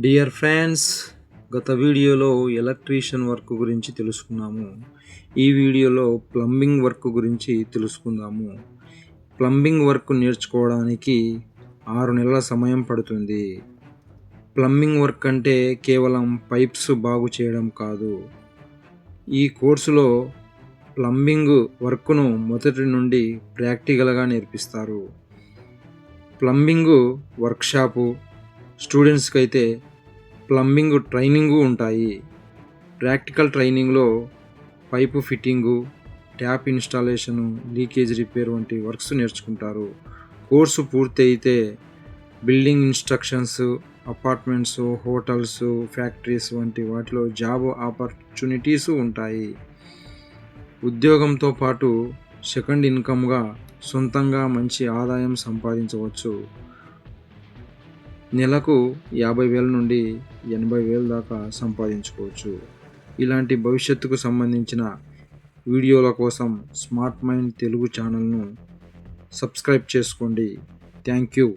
Dear friends, గత వీడియోలో electrician work గురించి తెలుసుకున్నాము. ఈ వీడియోలో ప్లంబింగ్ వర్క్ గురించి తెలుసుకుందాము. ప్లంబింగ్ వర్క్ నేర్చుకోవడానికి 6 నెలల సమయం పడుతుంది. ప్లంబింగ్ వర్క్ అంటే కేవలం పైప్స్ బాగు చేయడం కాదు. ఈ కోర్సులో ప్లంబింగ్ వర్క్ను మొదటి నుండి ప్రాక్టికల్గా నేర్పిస్తారు. ప్లంబింగ్ వర్క్షాపు స్టూడెంట్స్కి అయితే ప్లంబింగ్ ట్రైనింగు ఉంటాయి. ప్రాక్టికల్ ట్రైనింగ్లో pipe fitting, tap installation, leakage repair వంటి వర్క్స్ నేర్చుకుంటారు. కోర్సు పూర్తి అయితే building instructions, apartments, hotels, factories వంటి వాటిలో జాబ్ ఆపర్చునిటీస్ ఉంటాయి. ఉద్యోగంతో పాటు సెకండ్ ఇన్కమ్గా సొంతంగా మంచి ఆదాయం సంపాదించవచ్చు. నెలకు 50,000 నుండి 80,000 దాకా సంపాదించుకోవచ్చు. ఇలాంటి భవిష్యత్తుకు సంబంధించిన వీడియోల కోసం స్మార్ట్ మైండ్ తెలుగు ఛానల్ను సబ్స్క్రైబ్ చేసుకోండి. Thank you.